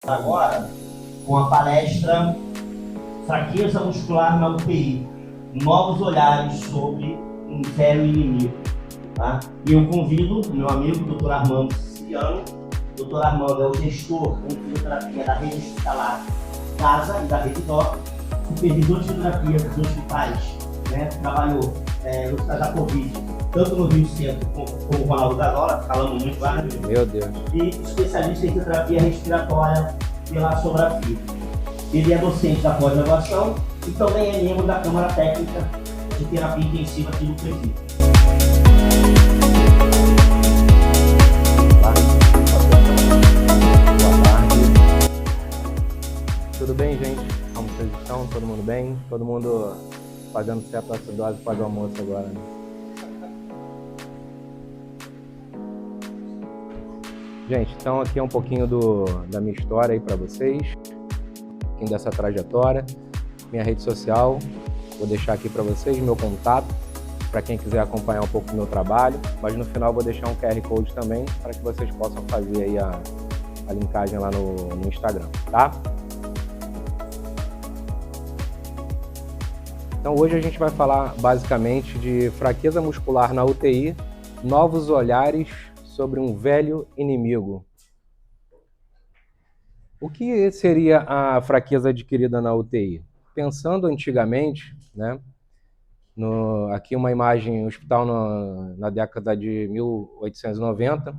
Agora, com a palestra Fraqueza Muscular na UTI, Novos Olhares sobre um Velho Inimigo. Tá? E eu convido o meu amigo, Dr. Armando Siciliano. Dr. Armando é o gestor em fisioterapia da rede hospitalar Casa e da rede DOC, supervisor de fisioterapia dos hospitais, né? Trabalhou no hospital da Covid, tanto no Rio Centro como o Ronaldo Gazola, falamos muito lá, né? Meu Deus. E especialista em fisioterapia respiratória pela Sobrafib. Ele é docente da pós-graduação e também é membro da Câmara Técnica de Terapia Intensiva aqui do presídio. Boa tarde. Tudo bem, gente? Como vocês estão? Todo mundo bem? Todo mundo fazendo cetoacidose para o almoço agora, né? Gente, então aqui é um pouquinho da minha história aí para vocês, um pouquinho dessa trajetória, minha rede social, vou deixar aqui para vocês meu contato, para quem quiser acompanhar um pouco do meu trabalho, mas no final vou deixar um QR Code também, para que vocês possam fazer aí a linkagem lá no Instagram, tá? Então hoje a gente vai falar basicamente de fraqueza muscular na UTI, novos olhares sobre um velho inimigo. O que seria a fraqueza adquirida na UTI? Pensando antigamente, né? Aqui uma imagem, um hospital na década de 1890, o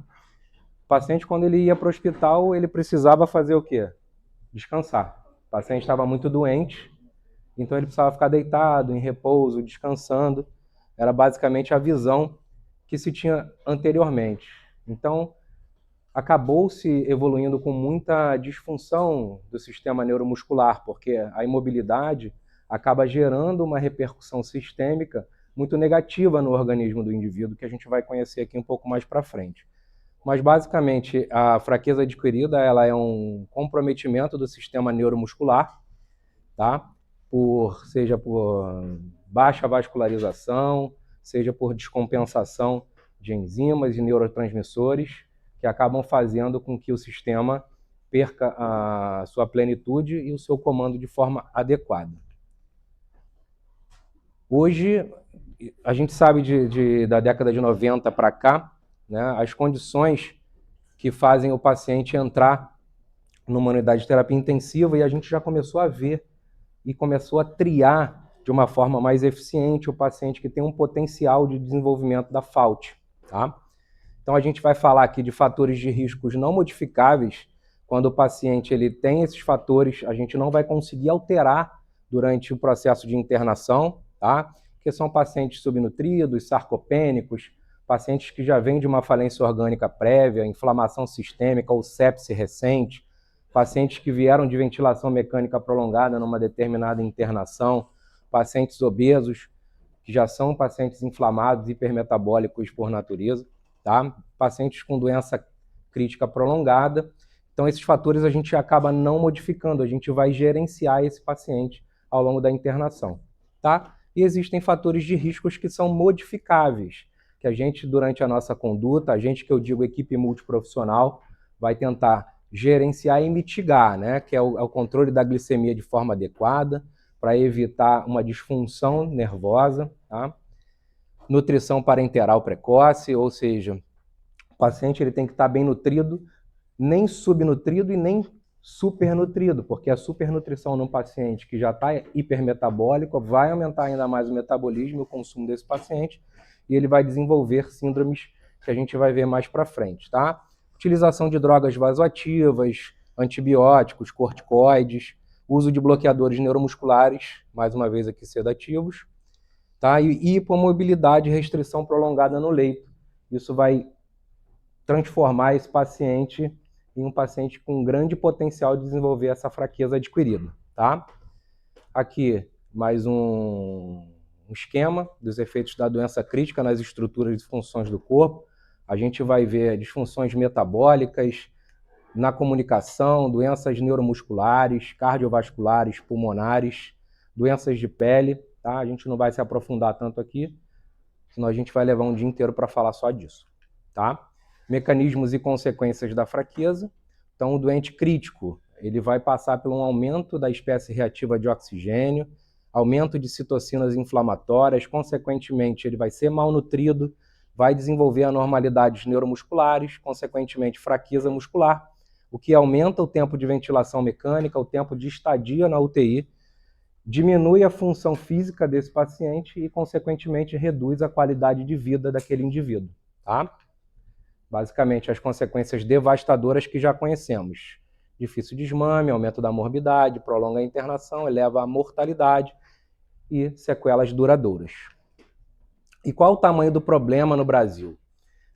paciente quando ele ia para o hospital, ele precisava fazer o quê? Descansar. O paciente estava muito doente, então ele precisava ficar deitado, em repouso, descansando. Era basicamente a visão que se tinha anteriormente. Então, acabou-se evoluindo com muita disfunção do sistema neuromuscular, porque a imobilidade acaba gerando uma repercussão sistêmica muito negativa no organismo do indivíduo, que a gente vai conhecer aqui um pouco mais para frente. Mas, basicamente, a fraqueza adquirida ela é um comprometimento do sistema neuromuscular, tá? Seja por baixa vascularização, seja por descompensação de enzimas e neurotransmissores, que acabam fazendo com que o sistema perca a sua plenitude e o seu comando de forma adequada. Hoje, a gente sabe da década de 90 para cá, né, as condições que fazem o paciente entrar numa unidade de terapia intensiva, e a gente já começou a ver e começou a triar de uma forma mais eficiente o paciente que tem um potencial de desenvolvimento da FAUT, tá? Então a gente vai falar aqui de fatores de riscos não modificáveis. Quando o paciente ele tem esses fatores, a gente não vai conseguir alterar durante o processo de internação, tá? Que são pacientes subnutridos, sarcopênicos, pacientes que já vêm de uma falência orgânica prévia, inflamação sistêmica ou sepse recente, pacientes que vieram de ventilação mecânica prolongada numa determinada internação, pacientes obesos, que já são pacientes inflamados, hipermetabólicos por natureza, tá? Pacientes com doença crítica prolongada. Então, esses fatores a gente acaba não modificando, a gente vai gerenciar esse paciente ao longo da internação, tá? E existem fatores de riscos que são modificáveis, que a gente, durante a nossa conduta, a gente que eu digo equipe multiprofissional, vai tentar gerenciar e mitigar, né? Que é o controle da glicemia de forma adequada, para evitar uma disfunção nervosa, tá? Nutrição parenteral precoce, ou seja, o paciente ele tem que estar bem nutrido, nem subnutrido e nem supernutrido, porque a supernutrição num paciente que já está hipermetabólico vai aumentar ainda mais o metabolismo e o consumo desse paciente, e ele vai desenvolver síndromes que a gente vai ver mais para frente, tá? Utilização de drogas vasoativas, antibióticos, corticoides, uso de bloqueadores neuromusculares, mais uma vez aqui sedativos, tá? E hipomobilidade e restrição prolongada no leito. Isso vai transformar esse paciente em um paciente com grande potencial de desenvolver essa fraqueza adquirida, tá? Aqui, mais um esquema dos efeitos da doença crítica nas estruturas e funções do corpo. A gente vai ver disfunções metabólicas, na comunicação, doenças neuromusculares, cardiovasculares, pulmonares, doenças de pele, tá? A gente não vai se aprofundar tanto aqui, senão a gente vai levar um dia inteiro para falar só disso, tá? Mecanismos e consequências da fraqueza. Então, o doente crítico, ele vai passar por um aumento da espécie reativa de oxigênio, aumento de citocinas inflamatórias, consequentemente ele vai ser malnutrido, vai desenvolver anormalidades neuromusculares, consequentemente fraqueza muscular, o que aumenta o tempo de ventilação mecânica, o tempo de estadia na UTI, diminui a função física desse paciente e, consequentemente, reduz a qualidade de vida daquele indivíduo, tá? Basicamente, as consequências devastadoras que já conhecemos. Difícil desmame, aumento da morbidade, prolonga a internação, eleva a mortalidade e sequelas duradouras. E qual o tamanho do problema no Brasil?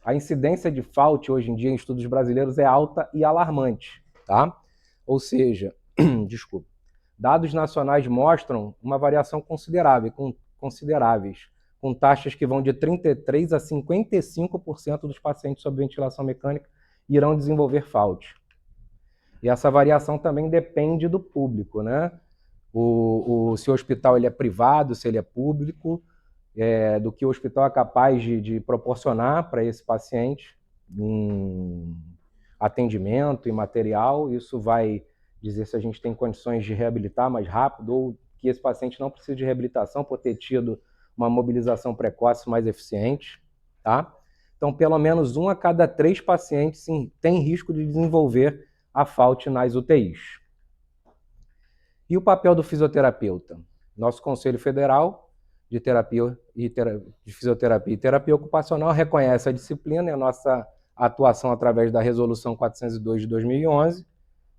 A incidência de FAUT hoje em dia em estudos brasileiros é alta e alarmante, tá? Ou seja, desculpa, dados nacionais mostram uma variação consideráveis, com taxas que vão de 33% a 55% dos pacientes sob ventilação mecânica irão desenvolver FAUT. E essa variação também depende do público, né? Se o hospital ele é privado, se ele é público, do que o hospital é capaz de proporcionar para esse paciente em atendimento e material. Isso vai dizer se a gente tem condições de reabilitar mais rápido ou que esse paciente não precisa de reabilitação por ter tido uma mobilização precoce mais eficiente, tá? Então, pelo menos 1 a cada 3 pacientes sim, tem risco de desenvolver a FAUT nas UTIs. E o papel do fisioterapeuta? Nosso Conselho Federal de Fisioterapia e Terapia Ocupacional reconhece a disciplina e a nossa atuação através da Resolução 402 de 2011,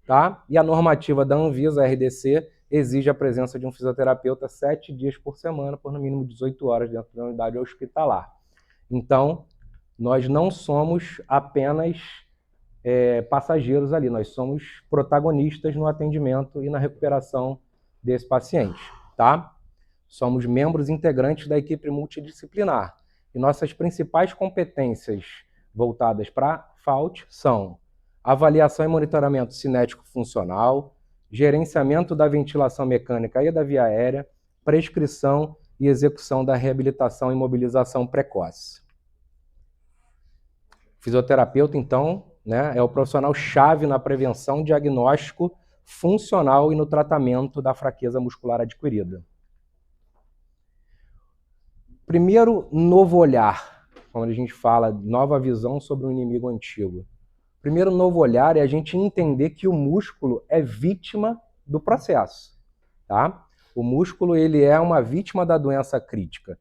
tá? E a normativa da Anvisa, a RDC, exige a presença de um fisioterapeuta 7 dias por semana, por no mínimo 18 horas dentro da unidade hospitalar. Então, nós não somos apenas passageiros ali, nós somos protagonistas no atendimento e na recuperação desse paciente, tá? Somos membros integrantes da equipe multidisciplinar. E nossas principais competências voltadas para FAUT são avaliação e monitoramento cinético-funcional, gerenciamento da ventilação mecânica e da via aérea, prescrição e execução da reabilitação e mobilização precoce. Fisioterapeuta, então, né, é o profissional-chave na prevenção, diagnóstico funcional e no tratamento da fraqueza muscular adquirida. Primeiro, novo olhar, quando a gente fala nova visão sobre um inimigo antigo. Primeiro, novo olhar é a gente entender que o músculo é vítima do processo, tá? O músculo ele é uma vítima da doença crítica.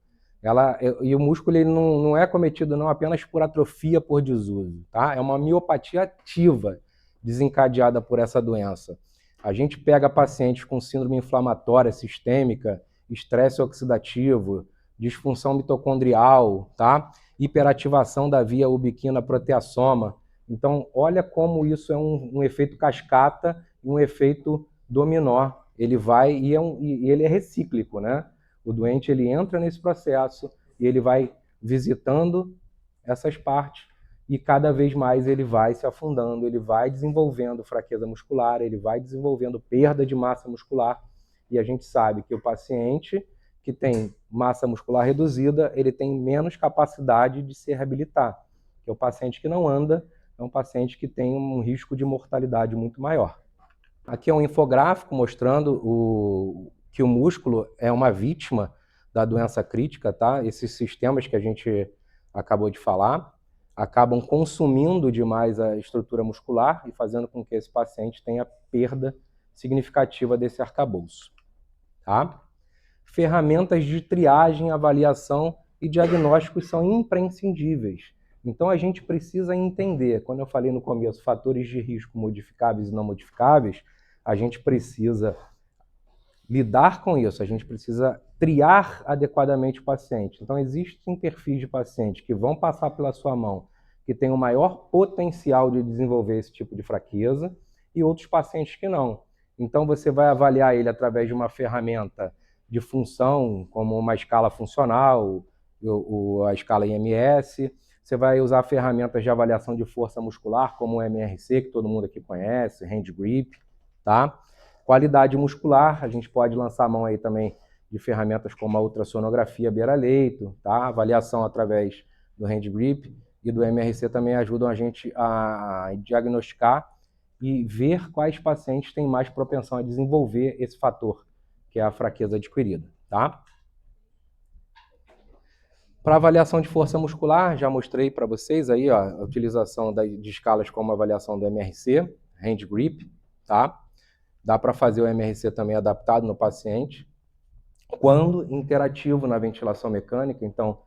E o músculo ele não é cometido não apenas por atrofia por desuso, tá? É uma miopatia ativa desencadeada por essa doença. A gente pega pacientes com síndrome inflamatória sistêmica, estresse oxidativo, disfunção mitocondrial, tá? Hiperativa da via ubiquina-proteasoma. Então, olha como isso é um efeito cascata e um efeito dominó. Ele vai e ele é recíclico, né? O doente ele entra nesse processo e ele vai visitando essas partes e cada vez mais ele vai se afundando, ele vai desenvolvendo fraqueza muscular, ele vai desenvolvendo perda de massa muscular. E a gente sabe que o paciente que tem massa muscular reduzida, ele tem menos capacidade de se reabilitar. Que é o paciente que não anda, é um paciente que tem um risco de mortalidade muito maior. Aqui é um infográfico mostrando que o músculo é uma vítima da doença crítica, tá? Esses sistemas que a gente acabou de falar acabam consumindo demais a estrutura muscular e fazendo com que esse paciente tenha perda significativa desse arcabouço, tá? Ferramentas de triagem, avaliação e diagnósticos são imprescindíveis. Então a gente precisa entender, quando eu falei no começo, fatores de risco modificáveis e não modificáveis, a gente precisa lidar com isso, a gente precisa triar adequadamente o paciente. Então existem perfis de pacientes que vão passar pela sua mão, que têm o maior potencial de desenvolver esse tipo de fraqueza, e outros pacientes que não. Então você vai avaliar ele através de uma ferramenta de função, como uma escala funcional, a escala IMS. Você vai usar ferramentas de avaliação de força muscular, como o MRC, que todo mundo aqui conhece, hand grip, tá? Qualidade muscular, a gente pode lançar a mão aí também de ferramentas como a ultrassonografia beira-leito, tá? Avaliação através do hand grip e do MRC também ajudam a gente a diagnosticar e ver quais pacientes têm mais propensão a desenvolver esse fator, que é a fraqueza adquirida, tá? Para avaliação de força muscular, já mostrei para vocês aí ó, a utilização de escalas como a avaliação do MRC, Hand Grip, tá? Dá para fazer o MRC também adaptado no paciente. Quando interativo na ventilação mecânica, então,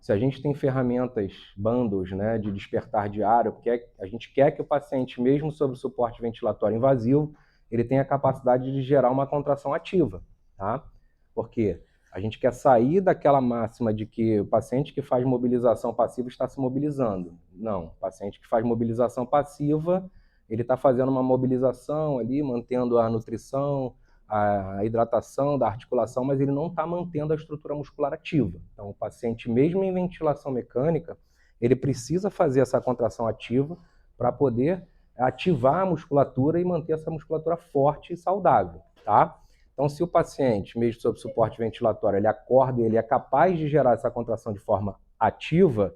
se a gente tem ferramentas, bandos, né, de despertar diário, porque a gente quer que o paciente, mesmo sob suporte ventilatório invasivo, ele tenha a capacidade de gerar uma contração ativa, tá? Porque a gente quer sair daquela máxima de que o paciente que faz mobilização passiva está se mobilizando. Não, o paciente que faz mobilização passiva, ele está fazendo uma mobilização ali, mantendo a nutrição, a hidratação da articulação, mas ele não está mantendo a estrutura muscular ativa. Então, o paciente, mesmo em ventilação mecânica, ele precisa fazer essa contração ativa para poder ativar a musculatura e manter essa musculatura forte e saudável, tá? Então, se o paciente, mesmo sob suporte ventilatório, ele acorda e ele é capaz de gerar essa contração de forma ativa,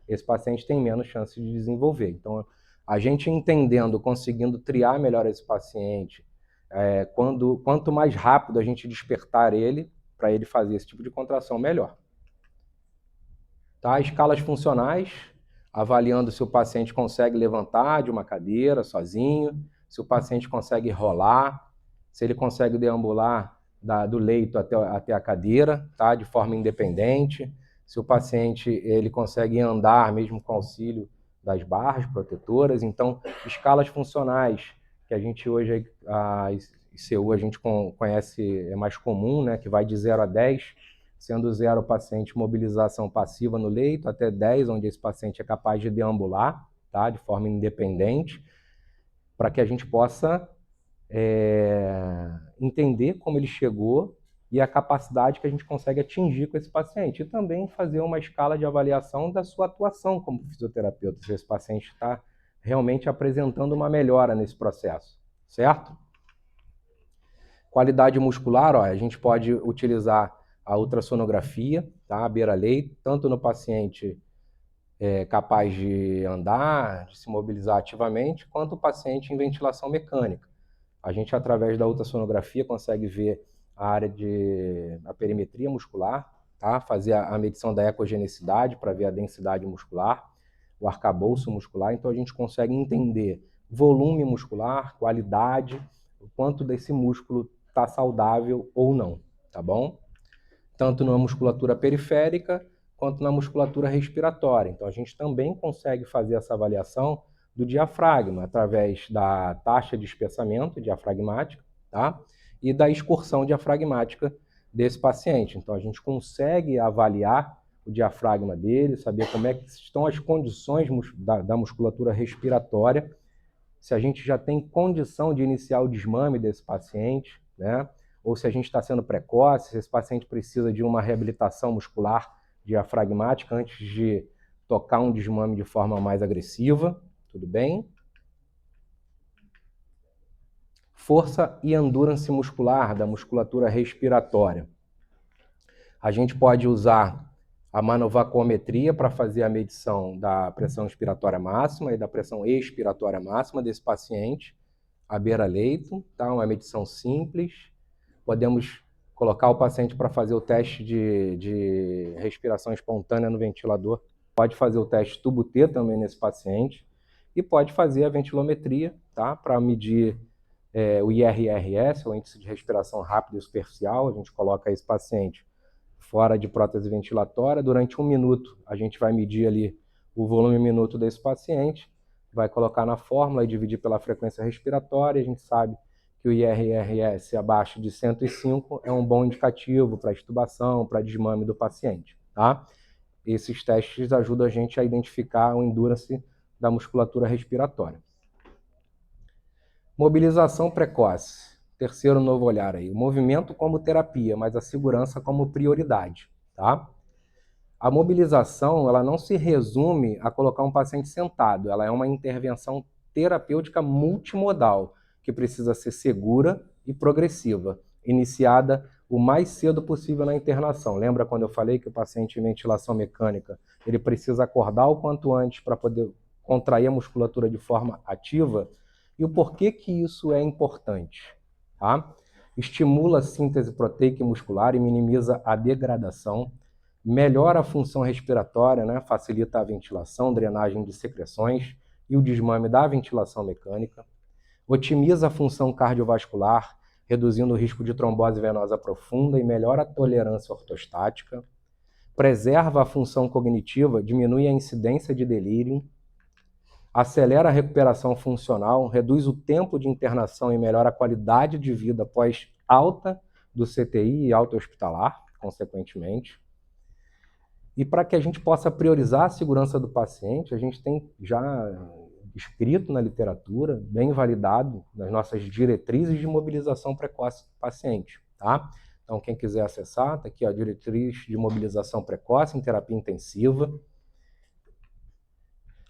esse paciente tem menos chance de desenvolver. Então, a gente entendendo, conseguindo triar melhor esse paciente, quanto mais rápido a gente despertar ele, para ele fazer esse tipo de contração, melhor. Tá? Escalas funcionais, avaliando se o paciente consegue levantar de uma cadeira sozinho, se o paciente consegue rolar, se ele consegue deambular do leito até a cadeira, tá? De forma independente, se o paciente ele consegue andar mesmo com auxílio das barras protetoras. Então, escalas funcionais, que a gente hoje, a ICU, a gente conhece, é mais comum, né? Que vai de 0 a 10, sendo 0 o paciente mobilização passiva no leito, até 10, onde esse paciente é capaz de deambular, tá? De forma independente, para que a gente possa entender como ele chegou e a capacidade que a gente consegue atingir com esse paciente. E também fazer uma escala de avaliação da sua atuação como fisioterapeuta, se esse paciente está realmente apresentando uma melhora nesse processo, certo? Qualidade muscular, ó, a gente pode utilizar a ultrassonografia, tá? À beira-leito, tanto no paciente capaz de andar, de se mobilizar ativamente, quanto o paciente em ventilação mecânica. A gente, através da ultrassonografia, consegue ver a perimetria muscular, tá? Fazer a medição da ecogenicidade para ver a densidade muscular, o arcabouço muscular. Então, a gente consegue entender volume muscular, qualidade, o quanto desse músculo está saudável ou não, tá bom? Tanto na musculatura periférica, quanto na musculatura respiratória. Então, a gente também consegue fazer essa avaliação do diafragma, através da taxa de espessamento diafragmática, tá? E da excursão diafragmática desse paciente. Então, a gente consegue avaliar o diafragma dele, saber como é que estão as condições da musculatura respiratória, se a gente já tem condição de iniciar o desmame desse paciente, né? Ou se a gente está sendo precoce, se esse paciente precisa de uma reabilitação muscular diafragmática antes de tocar um desmame de forma mais agressiva. Tudo bem? Força e endurance muscular da musculatura respiratória. A gente pode usar a manovacometria para fazer a medição da pressão inspiratória máxima e da pressão expiratória máxima desse paciente à beira-leito, tá? Uma medição simples. Podemos colocar o paciente para fazer o teste de respiração espontânea no ventilador. Pode fazer o teste tubo T também nesse paciente. E pode fazer a ventilometria, tá? Para medir o IRRS, o índice de respiração rápida e superficial. A gente coloca esse paciente fora de prótese ventilatória. Durante 1 minuto, a gente vai medir ali o volume minuto desse paciente, vai colocar na fórmula e dividir pela frequência respiratória. A gente sabe que o IRRS abaixo de 105 é um bom indicativo para extubação, para desmame do paciente, tá? Esses testes ajudam a gente a identificar o endurance da musculatura respiratória. Mobilização precoce. Terceiro novo olhar aí. O movimento como terapia, mas a segurança como prioridade, tá? A mobilização, ela não se resume a colocar um paciente sentado. Ela é uma intervenção terapêutica multimodal, que precisa ser segura e progressiva, iniciada o mais cedo possível na internação. Lembra quando eu falei que o paciente em ventilação mecânica, ele precisa acordar o quanto antes para poder contrair a musculatura de forma ativa? E o porquê que isso é importante? Tá? Estimula a síntese proteica e muscular e minimiza a degradação, melhora a função respiratória, né? Facilita a ventilação, drenagem de secreções e o desmame da ventilação mecânica, otimiza a função cardiovascular, reduzindo o risco de trombose venosa profunda e melhora a tolerância ortostática, preserva a função cognitiva, diminui a incidência de delírio, acelera a recuperação funcional, reduz o tempo de internação e melhora a qualidade de vida após alta do CTI e alta hospitalar, consequentemente. E para que a gente possa priorizar a segurança do paciente, a gente tem já escrito na literatura, bem validado nas nossas diretrizes de mobilização precoce do paciente, tá? Então, quem quiser acessar, está aqui a diretriz de mobilização precoce em terapia intensiva.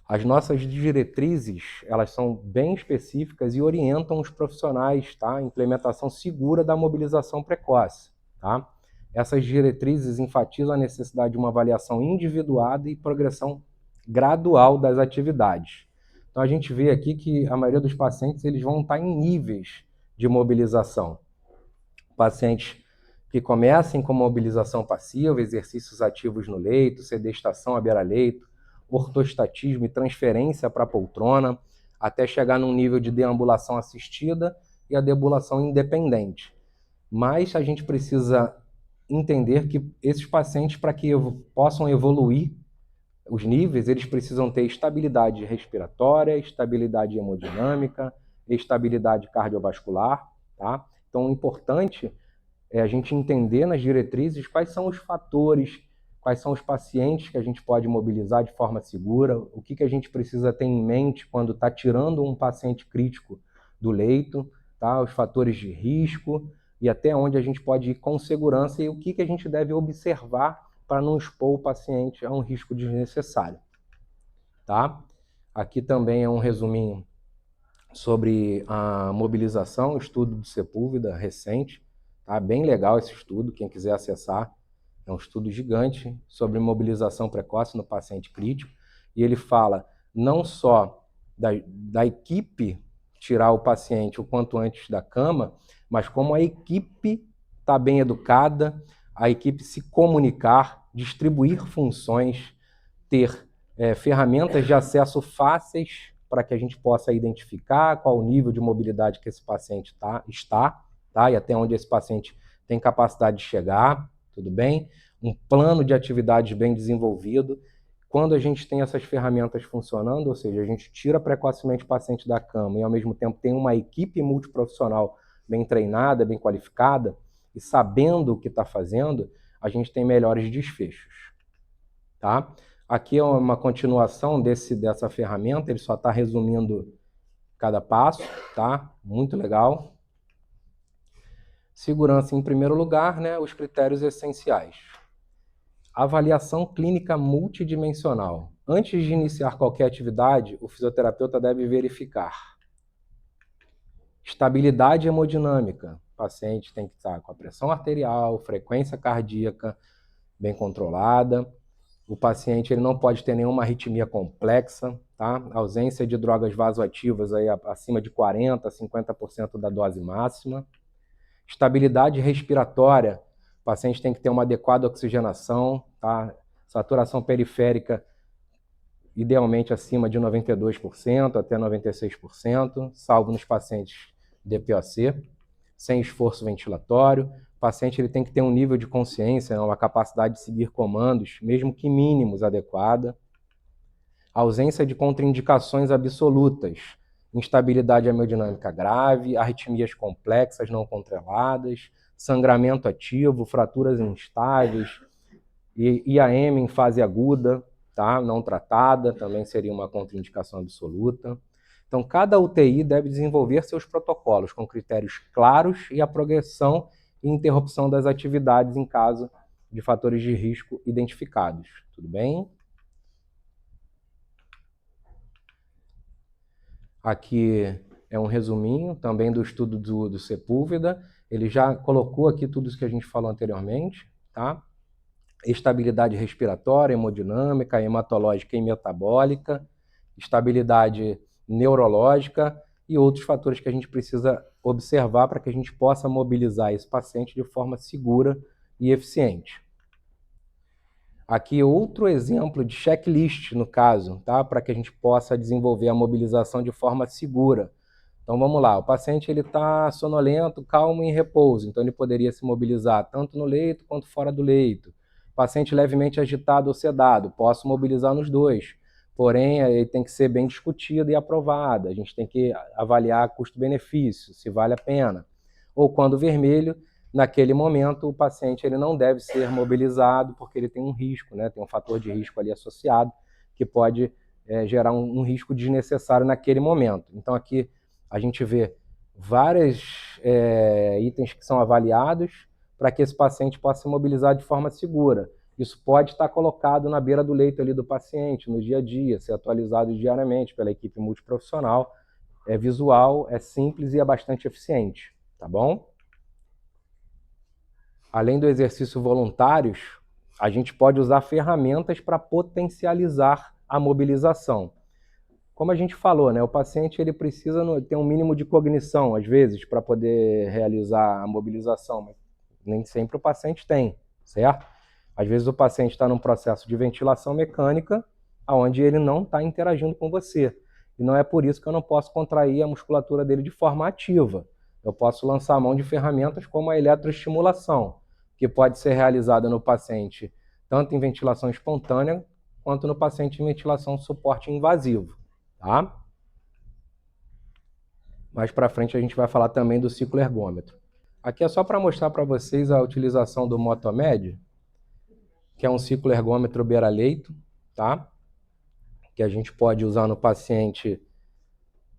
As nossas diretrizes, elas são bem específicas e orientam os profissionais, tá? A implementação segura da mobilização precoce, tá? Essas diretrizes enfatizam a necessidade de uma avaliação individuada e progressão gradual das atividades. Então, a gente vê aqui que a maioria dos pacientes eles vão estar em níveis de mobilização. Pacientes que comecem com mobilização passiva, exercícios ativos no leito, sedestação à beira-leito, ortostatismo e transferência para a poltrona, até chegar num nível de deambulação assistida e a deambulação independente. Mas a gente precisa entender que esses pacientes, para que possam evoluir os níveis, eles precisam ter estabilidade respiratória, estabilidade hemodinâmica, estabilidade cardiovascular, tá? Então, o importante é a gente entender nas diretrizes quais são os fatores, quais são os pacientes que a gente pode mobilizar de forma segura, o que a gente precisa ter em mente quando está tirando um paciente crítico do leito, tá? Os fatores de risco e até onde a gente pode ir com segurança e o que a gente deve observar para não expor o paciente a um risco desnecessário, tá? Aqui também é um resuminho sobre a mobilização, estudo do Sepúlveda recente, tá? Bem legal esse estudo, quem quiser acessar, é um estudo gigante sobre mobilização precoce no paciente crítico, e ele fala não só da equipe tirar o paciente o quanto antes da cama, mas como a equipe está bem educada, a equipe se comunicar, distribuir funções, ter ferramentas de acesso fáceis para que a gente possa identificar qual o nível de mobilidade que esse paciente está, tá? E até onde esse paciente tem capacidade de chegar, tudo bem? Um plano de atividades bem desenvolvido. Quando a gente tem essas ferramentas funcionando, ou seja, a gente tira precocemente o paciente da cama e ao mesmo tempo tem uma equipe multiprofissional bem treinada, bem qualificada e sabendo o que está fazendo, a gente tem melhores desfechos, tá? Aqui é uma continuação dessa ferramenta, ele só está resumindo cada passo, tá? Muito legal. Segurança em primeiro lugar, né? Os critérios essenciais. Avaliação clínica multidimensional. Antes de iniciar qualquer atividade, o fisioterapeuta deve verificar estabilidade hemodinâmica. O paciente tem que estar com a pressão arterial, frequência cardíaca bem controlada. O paciente ele não pode ter nenhuma arritmia complexa, tá? Ausência de drogas vasoativas aí acima de 40%, 50% da dose máxima. Estabilidade respiratória. O paciente tem que ter uma adequada oxigenação, tá? Saturação periférica idealmente acima de 92% até 96%, salvo nos pacientes DPOC, sem esforço ventilatório. O paciente ele tem que ter um nível de consciência, uma capacidade de seguir comandos, mesmo que mínimos, adequada. Ausência de contraindicações absolutas, instabilidade hemodinâmica grave, arritmias complexas não controladas, sangramento ativo, fraturas instáveis, e IAM em fase aguda, tá? Não tratada, também seria uma contraindicação absoluta. Então, cada UTI deve desenvolver seus protocolos com critérios claros e a progressão e interrupção das atividades em caso de fatores de risco identificados. Tudo bem? Aqui é um resuminho também do estudo do Sepúlveda. Ele já colocou aqui tudo isso que a gente falou anteriormente, tá? Estabilidade respiratória, hemodinâmica, hematológica e metabólica, estabilidade neurológica e outros fatores que a gente precisa observar para que a gente possa mobilizar esse paciente de forma segura e eficiente. Aqui outro exemplo de checklist, no caso, tá? Para que a gente possa desenvolver a mobilização de forma segura. Então vamos lá, o paciente está sonolento, calmo e em repouso, então ele poderia se mobilizar tanto no leito quanto fora do leito. Paciente levemente agitado ou sedado, posso mobilizar nos dois, porém ele tem que ser bem discutido e aprovado, a gente tem que avaliar custo-benefício, se vale a pena. Ou quando vermelho, naquele momento o paciente ele não deve ser mobilizado porque ele tem um risco, né? Tem um fator de risco ali associado que pode gerar um risco desnecessário naquele momento. Então aqui a gente vê vários itens que são avaliados para que esse paciente possa se mobilizar de forma segura. Isso pode estar colocado na beira do leito ali do paciente, no dia a dia, ser atualizado diariamente pela equipe multiprofissional. É visual, é simples e é bastante eficiente, tá bom? Além do exercício voluntários, a gente pode usar ferramentas para potencializar a mobilização. Como a gente falou, né, o paciente ele precisa ter um mínimo de cognição, às vezes, para poder realizar a mobilização, mas nem sempre o paciente tem, certo? Às vezes o paciente está num processo de ventilação mecânica, onde ele não está interagindo com você. E não é por isso que eu não posso contrair a musculatura dele de forma ativa. Eu posso lançar a mão de ferramentas como a eletroestimulação, que pode ser realizada no paciente tanto em ventilação espontânea, quanto no paciente em ventilação suporte invasivo. Tá? Mais para frente a gente vai falar também do ciclo ergômetro. Aqui é só para mostrar para vocês a utilização do Motomed, que é um ciclo ergômetro beira-leito, tá? Que a gente pode usar no paciente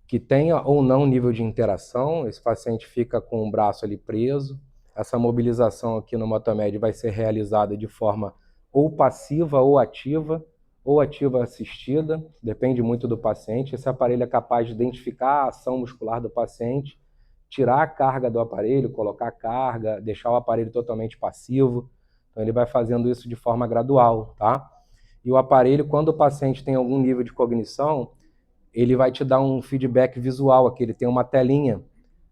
que tenha ou não nível de interação. Esse paciente fica com o braço ali preso. Essa mobilização aqui no Motomed vai ser realizada de forma ou passiva ou ativa assistida, depende muito do paciente. Esse aparelho é capaz de identificar a ação muscular do paciente, tirar a carga do aparelho, colocar a carga, deixar o aparelho totalmente passivo. Então ele vai fazendo isso de forma gradual, tá? E o aparelho, quando o paciente tem algum nível de cognição, ele vai te dar um feedback visual aqui, ele tem uma telinha.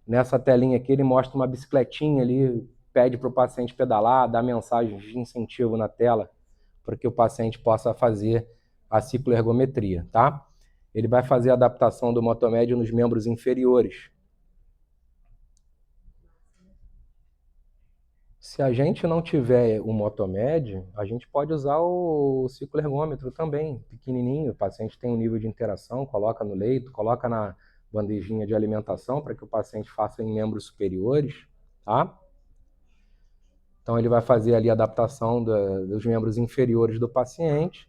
Nessa telinha aqui ele mostra uma bicicletinha ali, pede para o paciente pedalar, dá mensagens de incentivo na tela, para que o paciente possa fazer a cicloergometria, tá? Ele vai fazer a adaptação do Motomed nos membros inferiores. Se a gente não tiver o Motomed, a gente pode usar o cicloergômetro também, pequenininho. O paciente tem um nível de interação, coloca no leito, coloca na bandejinha de alimentação para que o paciente faça em membros superiores, tá? Então ele vai fazer ali a adaptação dos membros inferiores do paciente,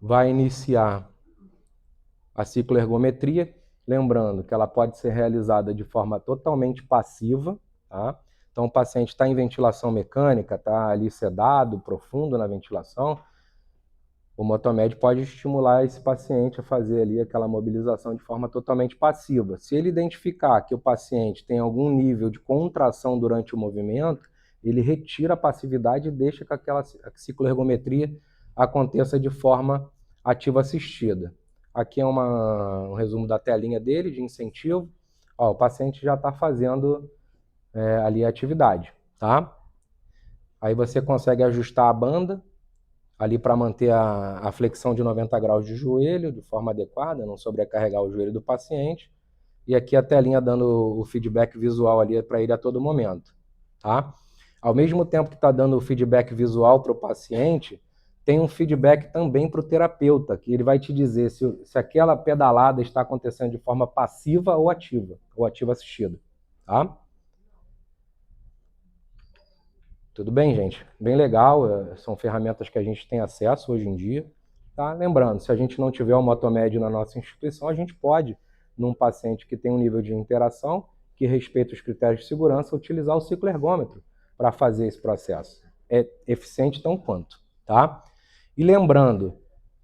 vai iniciar a cicloergometria, lembrando que ela pode ser realizada de forma totalmente passiva, tá? Então o paciente está em ventilação mecânica, está ali sedado, profundo na ventilação, o Motomed pode estimular esse paciente a fazer ali aquela mobilização de forma totalmente passiva. Se ele identificar que o paciente tem algum nível de contração durante o movimento, ele retira a passividade e deixa que aquela cicloergometria aconteça de forma ativa assistida. Aqui é um resumo da telinha dele, de incentivo. Ó, o paciente já está fazendo ali a atividade, tá? Aí você consegue ajustar a banda ali para manter a flexão de 90 graus de joelho de forma adequada, não sobrecarregar o joelho do paciente. E aqui a telinha dando o feedback visual ali para ele a todo momento, tá? Ao mesmo tempo que está dando o feedback visual para o paciente, tem um feedback também para o terapeuta, que ele vai te dizer se aquela pedalada está acontecendo de forma passiva ou ativa assistida, tá? Tudo bem, gente? Bem legal, são ferramentas que a gente tem acesso hoje em dia, tá? Lembrando, se a gente não tiver o Motomed na nossa instituição, a gente pode, num paciente que tem um nível de interação, que respeita os critérios de segurança, utilizar o cicloergômetro para fazer esse processo. É eficiente tão quanto, tá? E lembrando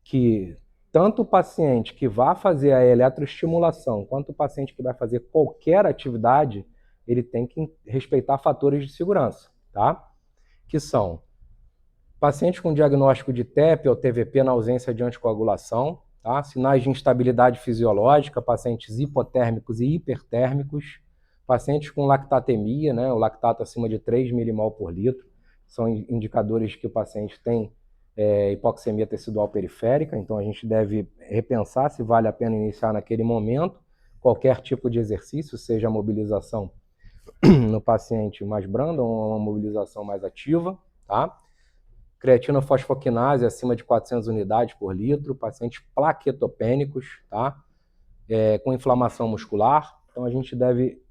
que tanto o paciente que vai fazer a eletroestimulação, quanto o paciente que vai fazer qualquer atividade, ele tem que respeitar fatores de segurança, tá? Que são pacientes com diagnóstico de TEP ou TVP na ausência de anticoagulação, tá? Sinais de instabilidade fisiológica, pacientes hipotérmicos e hipertérmicos, pacientes com lactatemia, né? O lactato acima de 3 milimol por litro, são indicadores que o paciente tem hipoxemia tecidual periférica, então a gente deve repensar se vale a pena iniciar naquele momento qualquer tipo de exercício, seja a mobilização no paciente mais brando ou uma mobilização mais ativa, tá? Creatina fosfoquinase acima de 400 unidades por litro, pacientes plaquetopênicos, tá? Com inflamação muscular, então a gente deve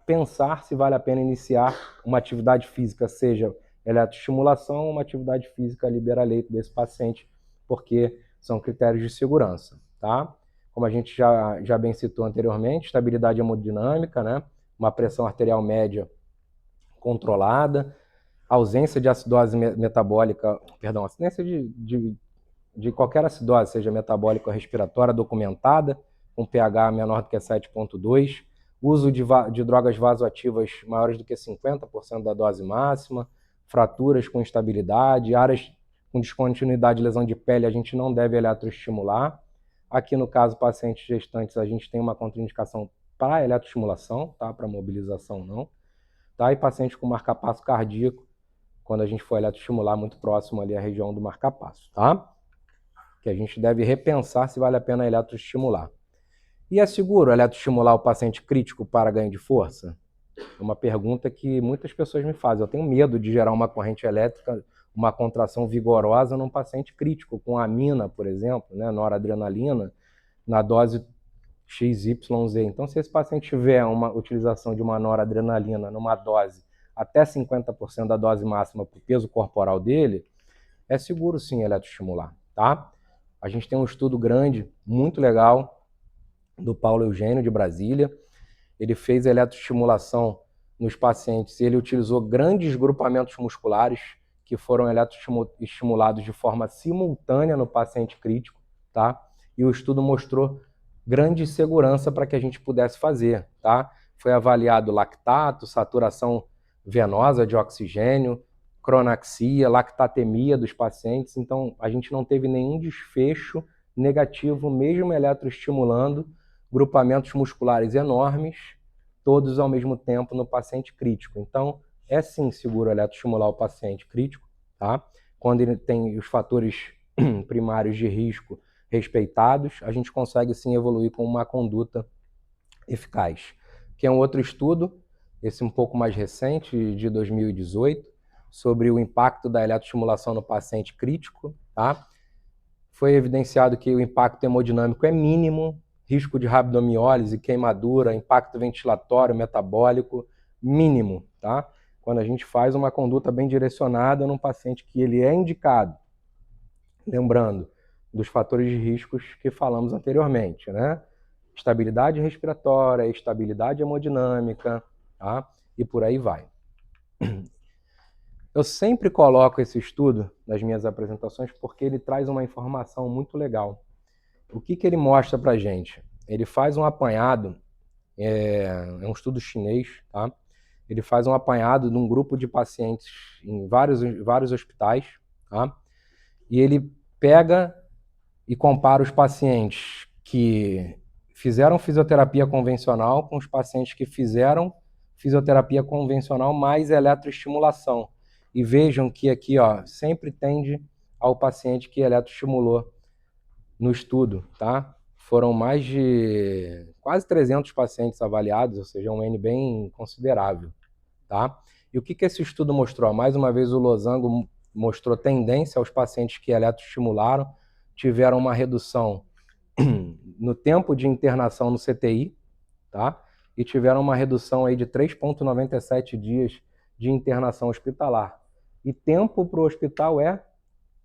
pensar se vale a pena iniciar uma atividade física, seja eletroestimulação ou uma atividade física libera-leito desse paciente, porque são critérios de segurança, tá? Como a gente já bem citou anteriormente, estabilidade hemodinâmica, né? Uma pressão arterial média controlada, ausência de acidose metabólica, perdão, ausência de qualquer acidose, seja metabólica ou respiratória, documentada, com pH menor do que 7,2, uso de drogas vasoativas maiores do que 50% da dose máxima, fraturas com instabilidade, áreas com descontinuidade de lesão de pele, a gente não deve eletroestimular. Aqui no caso, pacientes gestantes, a gente tem uma contraindicação para eletroestimulação, tá? Para mobilização não. Tá? E pacientes com marcapasso cardíaco, quando a gente for eletroestimular muito próximo ali à região do marcapasso, tá? Que a gente deve repensar se vale a pena eletroestimular. E é seguro eletroestimular o paciente crítico para ganho de força? É uma pergunta que muitas pessoas me fazem. Eu tenho medo de gerar uma corrente elétrica, uma contração vigorosa num paciente crítico, com amina, por exemplo, né, noradrenalina, na dose XYZ. Então, se esse paciente tiver uma utilização de uma noradrenalina numa dose até 50% da dose máxima para o peso corporal dele, é seguro sim eletroestimular, tá? A gente tem um estudo grande, muito legal, do Paulo Eugênio, de Brasília. Ele fez eletroestimulação nos pacientes e ele utilizou grandes grupamentos musculares que foram eletroestimulados de forma simultânea no paciente crítico, tá? E o estudo mostrou grande segurança para que a gente pudesse fazer, tá? Foi avaliado lactato, saturação venosa de oxigênio, cronaxia, lactatemia dos pacientes, então a gente não teve nenhum desfecho negativo, mesmo eletroestimulando grupamentos musculares enormes, todos ao mesmo tempo no paciente crítico. Então, é sim seguro eletroestimular o paciente crítico, tá? Quando ele tem os fatores primários de risco respeitados, a gente consegue sim evoluir com uma conduta eficaz. Que é um outro estudo, esse um pouco mais recente, de 2018, sobre o impacto da eletroestimulação no paciente crítico, tá? Foi evidenciado que o impacto hemodinâmico é mínimo, risco de rabdomiólise, queimadura, impacto ventilatório, metabólico, mínimo, tá? Quando a gente faz uma conduta bem direcionada num paciente que ele é indicado, lembrando dos fatores de riscos que falamos anteriormente, né? Estabilidade respiratória, estabilidade hemodinâmica, tá? E por aí vai. Eu sempre coloco esse estudo nas minhas apresentações porque ele traz uma informação muito legal. O que ele mostra para a gente? Ele faz um apanhado, é um estudo chinês, tá? Ele faz um apanhado de um grupo de pacientes em vários hospitais, tá? E ele pega e compara os pacientes que fizeram fisioterapia convencional com os pacientes que fizeram fisioterapia convencional mais eletroestimulação. E vejam que aqui, ó, sempre tende ao paciente que eletroestimulou no estudo, tá? Foram mais de quase 300 pacientes avaliados, ou seja, um N bem considerável, tá? E o que esse estudo mostrou? Mais uma vez o losango mostrou tendência aos pacientes que eletroestimularam, tiveram uma redução no tempo de internação no CTI, tá? E tiveram uma redução aí de 3,97 dias de internação hospitalar. E tempo para o hospital é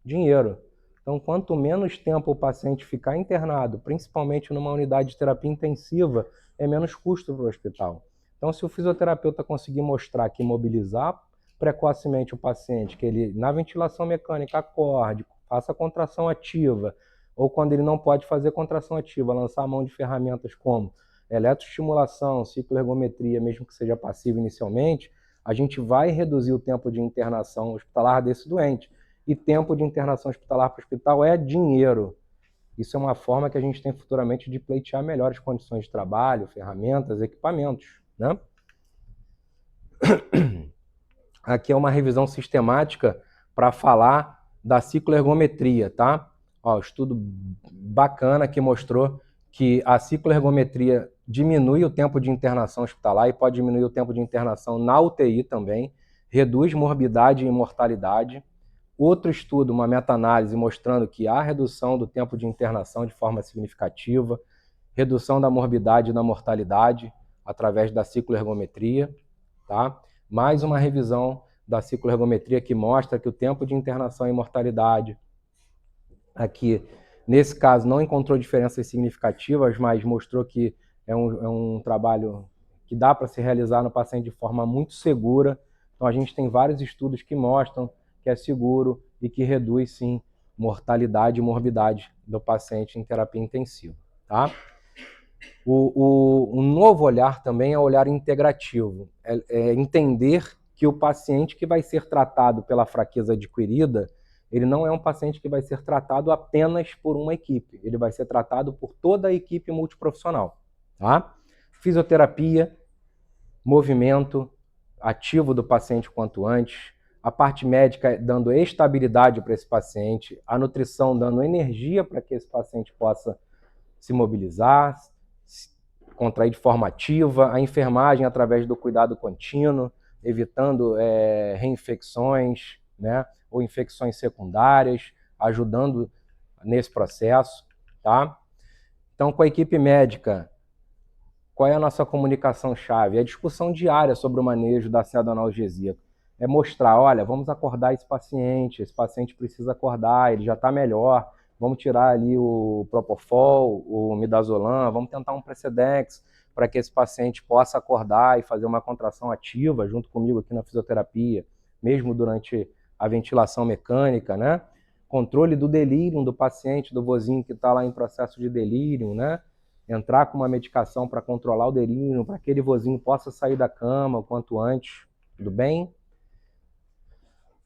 dinheiro. Então, quanto menos tempo o paciente ficar internado, principalmente numa unidade de terapia intensiva, é menos custo para o hospital. Então, se o fisioterapeuta conseguir mostrar que mobilizar precocemente o paciente, que ele, na ventilação mecânica, acorde, faça contração ativa, ou quando ele não pode fazer contração ativa, lançar a mão de ferramentas como eletroestimulação, cicloergometria, mesmo que seja passiva inicialmente, a gente vai reduzir o tempo de internação hospitalar desse doente. E tempo de internação hospitalar para o hospital é dinheiro. Isso é uma forma que a gente tem futuramente de pleitear melhores condições de trabalho, ferramentas, equipamentos, né? Aqui é uma revisão sistemática para falar da cicloergometria, tá? Ó, estudo bacana que mostrou que a cicloergometria diminui o tempo de internação hospitalar e pode diminuir o tempo de internação na UTI também, reduz morbidade e mortalidade. Outro estudo, uma meta-análise, mostrando que há redução do tempo de internação de forma significativa, redução da morbidade e da mortalidade através da cicloergometria, tá? Mais uma revisão da cicloergometria que mostra que o tempo de internação e mortalidade aqui, nesse caso, não encontrou diferenças significativas, mas mostrou que é um trabalho que dá para se realizar no paciente de forma muito segura. Então, a gente tem vários estudos que mostram que é seguro e que reduz, sim, mortalidade e morbidade do paciente em terapia intensiva, tá? Um novo olhar também é o olhar integrativo, é entender que o paciente que vai ser tratado pela fraqueza adquirida, ele não é um paciente que vai ser tratado apenas por uma equipe, ele vai ser tratado por toda a equipe multiprofissional, tá? Fisioterapia, movimento ativo do paciente quanto antes, a parte médica dando estabilidade para esse paciente, a nutrição dando energia para que esse paciente possa se mobilizar, contrair de forma ativa, a enfermagem através do cuidado contínuo, evitando reinfecções, né, ou infecções secundárias, ajudando nesse processo, tá? Então, com a equipe médica, qual é a nossa comunicação-chave? É a discussão diária sobre o manejo da analgésica. É mostrar, olha, vamos acordar esse paciente precisa acordar, ele já está melhor, vamos tirar ali o Propofol, o Midazolam, vamos tentar um Precedex para que esse paciente possa acordar e fazer uma contração ativa junto comigo aqui na fisioterapia, mesmo durante a ventilação mecânica, né? Controle do delírio do paciente, do vozinho que está lá em processo de delírio, né? Entrar com uma medicação para controlar o delírio, para que aquele vozinho possa sair da cama o quanto antes, tudo bem?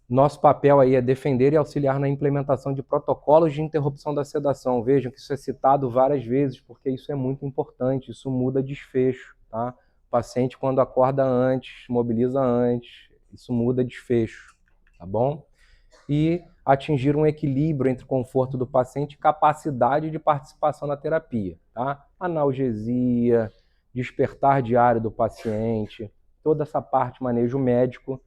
Nosso papel aí é defender e auxiliar na implementação de protocolos de interrupção da sedação. Vejam que isso é citado várias vezes, porque isso é muito importante, isso muda desfecho, tá? O paciente, quando acorda antes, mobiliza antes, isso muda desfecho, tá bom? E atingir um equilíbrio entre conforto do paciente e capacidade de participação na terapia, tá? Analgesia, despertar diário do paciente, toda essa parte, manejo médico,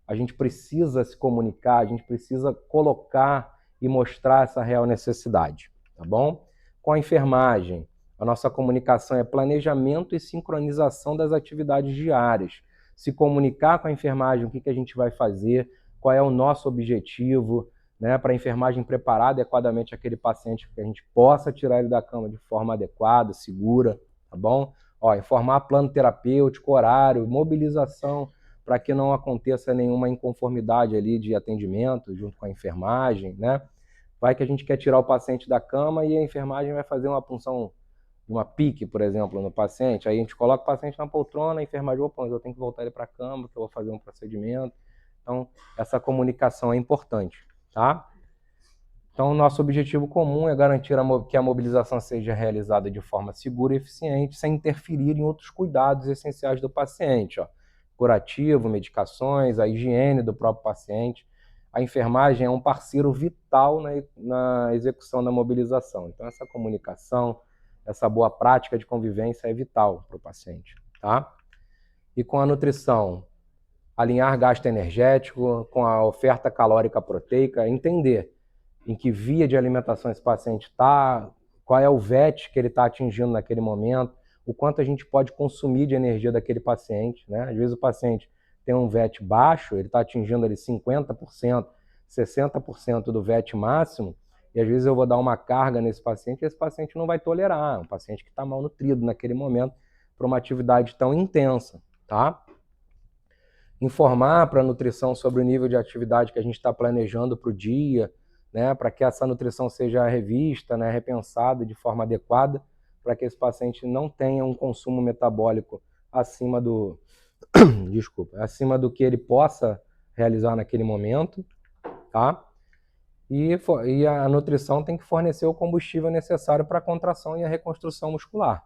a gente precisa se comunicar, a gente precisa colocar e mostrar essa real necessidade, tá bom? Com a enfermagem, a nossa comunicação é planejamento e sincronização das atividades diárias. Se comunicar com a enfermagem o que a gente vai fazer, qual é o nosso objetivo, né, para a enfermagem preparar adequadamente aquele paciente, que a gente possa tirar ele da cama de forma adequada, segura, tá bom? Ó, informar plano terapêutico, horário, mobilização, para que não aconteça nenhuma inconformidade ali de atendimento junto com a enfermagem, né? Vai que a gente quer tirar o paciente da cama e a enfermagem vai fazer uma punção, uma pique, por exemplo, no paciente, aí a gente coloca o paciente na poltrona, a enfermagem, opa, mas eu tenho que voltar ele para a cama, que eu vou fazer um procedimento. Então, essa comunicação é importante, tá? Então, o nosso objetivo comum é garantir que a mobilização seja realizada de forma segura e eficiente, sem interferir em outros cuidados essenciais do paciente, ó. Curativo, medicações, a higiene do próprio paciente. A enfermagem é um parceiro vital na execução da mobilização. Então, essa comunicação, essa boa prática de convivência é vital para o paciente, tá? E com a nutrição, alinhar gasto energético com a oferta calórica proteica, entender em que via de alimentação esse paciente está, qual é o VET que ele está atingindo naquele momento, o quanto a gente pode consumir de energia daquele paciente, né? Às vezes o paciente tem um VET baixo, ele está atingindo ali 50%, 60% do VET máximo, e às vezes eu vou dar uma carga nesse paciente e esse paciente não vai tolerar, um paciente que está mal nutrido naquele momento para uma atividade tão intensa, tá? Informar para a nutrição sobre o nível de atividade que a gente está planejando para o dia, né, para que essa nutrição seja revista, né, repensada de forma adequada, para que esse paciente não tenha um consumo metabólico acima do, acima do que ele possa realizar naquele momento, tá? E a nutrição tem que fornecer o combustível necessário para a contração e a reconstrução muscular,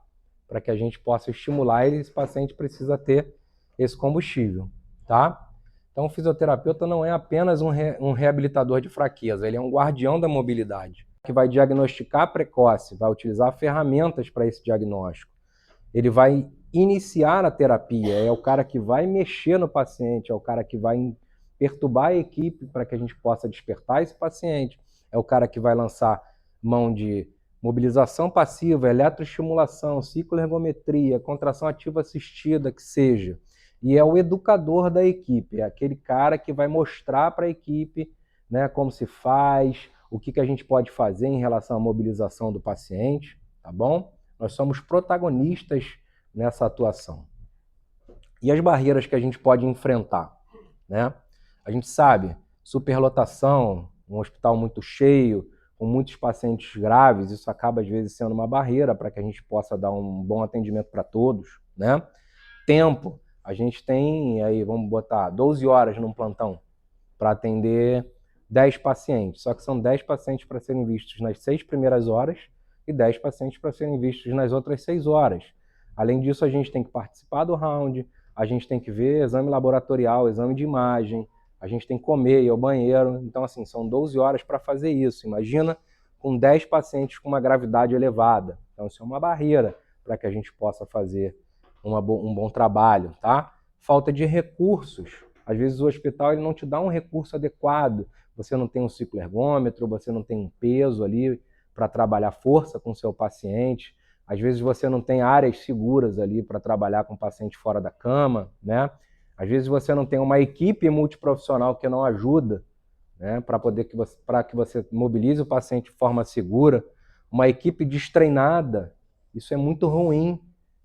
para que a gente possa estimular ele, esse paciente precisa ter esse combustível, tá? Então, o fisioterapeuta não é apenas um reabilitador de fraqueza, ele é um guardião da mobilidade, que vai diagnosticar precoce, vai utilizar ferramentas para esse diagnóstico. Ele vai iniciar a terapia, é o cara que vai mexer no paciente, é o cara que vai perturbar a equipe para que a gente possa despertar esse paciente, é o cara que vai lançar mão de mobilização passiva, eletroestimulação, cicloergometria, contração ativa assistida, que seja. E é o educador da equipe, é aquele cara que vai mostrar para a equipe, né, como se faz, o que a gente pode fazer em relação à mobilização do paciente, tá bom? Nós somos protagonistas nessa atuação. E as barreiras que a gente pode enfrentar, né? A gente sabe, superlotação, um hospital muito cheio, com muitos pacientes graves, isso acaba às vezes sendo uma barreira para que a gente possa dar um bom atendimento para todos, né? Tempo, a gente tem aí, vamos botar 12 horas num plantão para atender 10 pacientes, só que são 10 pacientes para serem vistos nas 6 primeiras horas e 10 pacientes para serem vistos nas outras 6 horas. Além disso, a gente tem que participar do round, a gente tem que ver exame laboratorial, exame de imagem, a gente tem que comer, ir ao banheiro. Então, assim, são 12 horas para fazer isso. Imagina com 10 pacientes com uma gravidade elevada. Então, isso é uma barreira para que a gente possa fazer um bom trabalho, tá? Falta de recursos. Às vezes o hospital ele não te dá um recurso adequado. Você não tem um cicloergômetro, você não tem um peso ali para trabalhar força com o seu paciente. Às vezes você não tem áreas seguras ali para trabalhar com o paciente fora da cama, né? Às vezes você não tem uma equipe multiprofissional que não ajuda, né? Para que você mobilize o paciente de forma segura. Uma equipe destreinada, isso é muito ruim,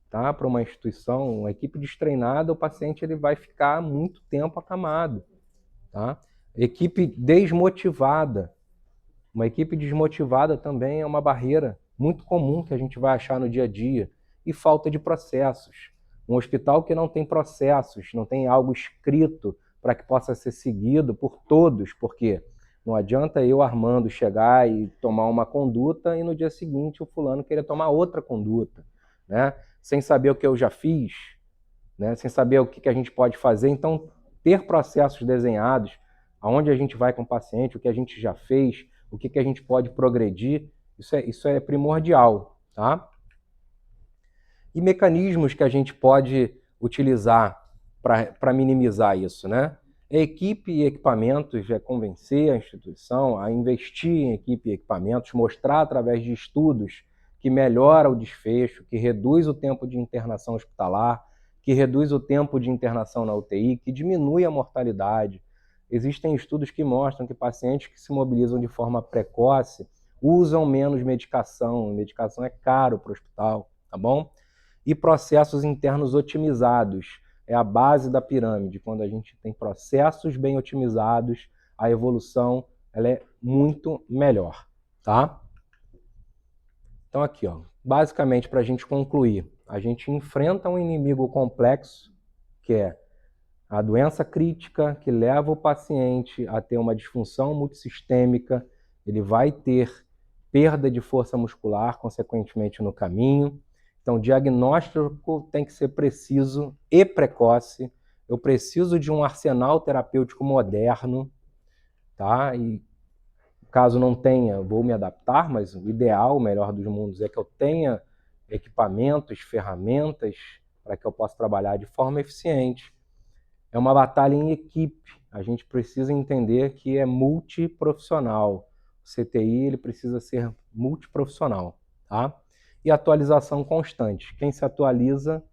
tá? Para uma instituição, uma equipe destreinada, o paciente ele vai ficar muito tempo acamado, tá? Equipe desmotivada. Uma equipe desmotivada também é uma barreira muito comum que a gente vai achar no dia a dia. E falta de processos. Um hospital que não tem processos, não tem algo escrito para que possa ser seguido por todos, porque não adianta eu, Armando, chegar e tomar uma conduta e no dia seguinte o fulano querer tomar outra conduta, né? Sem saber o que eu já fiz, né? Sem saber o que a gente pode fazer. Então, ter processos desenhados, aonde a gente vai com o paciente, o que a gente já fez, o que a gente pode progredir, isso é primordial, tá? E mecanismos que a gente pode utilizar para minimizar isso, né? Equipe e equipamentos, é convencer a instituição a investir em equipe e equipamentos, mostrar através de estudos que melhora o desfecho, que reduz o tempo de internação hospitalar, que reduz o tempo de internação na UTI, que diminui a mortalidade. Existem estudos que mostram que pacientes que se mobilizam de forma precoce usam menos medicação, medicação é caro para o hospital, tá bom? E processos internos otimizados, é a base da pirâmide. Quando a gente tem processos bem otimizados, a evolução ela é muito melhor, tá? Então aqui, ó, basicamente para a gente concluir, a gente enfrenta um inimigo complexo, que é a doença crítica, que leva o paciente a ter uma disfunção multissistêmica, ele vai ter perda de força muscular, consequentemente, no caminho. Então, o diagnóstico tem que ser preciso e precoce. Eu preciso de um arsenal terapêutico moderno, tá? E caso não tenha, vou me adaptar, mas o ideal, o melhor dos mundos, é que eu tenha equipamentos, ferramentas para que eu possa trabalhar de forma eficiente. É uma batalha em equipe. A gente precisa entender que é multiprofissional. O CTI ele precisa ser multiprofissional, tá? E atualização constante. Quem se atualiza,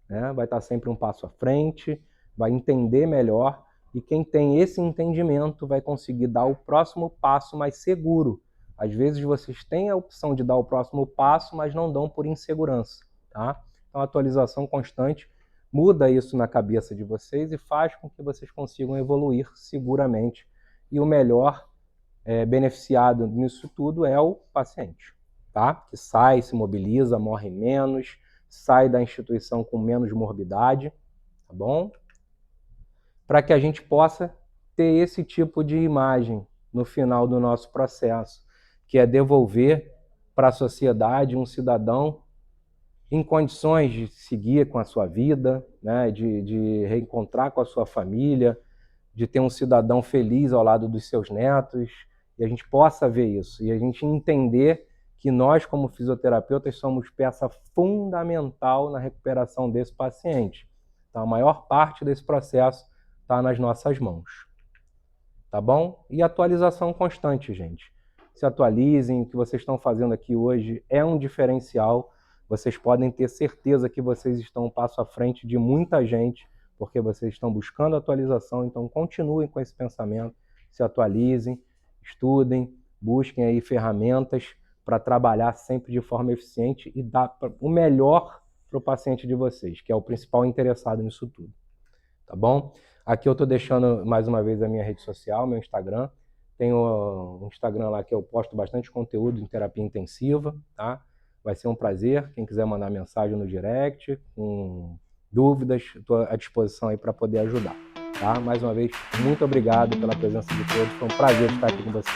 né, vai estar sempre um passo à frente, vai entender melhor, e quem tem esse entendimento vai conseguir dar o próximo passo mais seguro. Às vezes vocês têm a opção de dar o próximo passo, mas não dão por insegurança, tá? Então, atualização constante muda isso na cabeça de vocês e faz com que vocês consigam evoluir seguramente. E o melhor beneficiado nisso tudo é o paciente, tá? Que sai, se mobiliza, morre menos, sai da instituição com menos morbidade, tá bom? Para que a gente possa ter esse tipo de imagem no final do nosso processo, que é devolver para a sociedade um cidadão em condições de seguir com a sua vida, né, de reencontrar com a sua família, de ter um cidadão feliz ao lado dos seus netos, e a gente possa ver isso, e a gente entender que nós, como fisioterapeutas, somos peça fundamental na recuperação desse paciente. Então, a maior parte desse processo está nas nossas mãos. Tá bom? E atualização constante, gente. Se atualizem, o que vocês estão fazendo aqui hoje é um diferencial. Vocês podem ter certeza que vocês estão um passo à frente de muita gente, porque vocês estão buscando atualização, então continuem com esse pensamento, se atualizem, estudem, busquem aí ferramentas para trabalhar sempre de forma eficiente e dar o melhor para o paciente de vocês, que é o principal interessado nisso tudo. Tá bom? Aqui eu estou deixando mais uma vez a minha rede social, meu Instagram. Tenho um Instagram lá que eu posto bastante conteúdo em terapia intensiva, tá? Vai ser um prazer. Quem quiser mandar mensagem no direct, com dúvidas, estou à disposição aí para poder ajudar, tá? Mais uma vez, muito obrigado pela presença de todos. Foi um prazer estar aqui com vocês.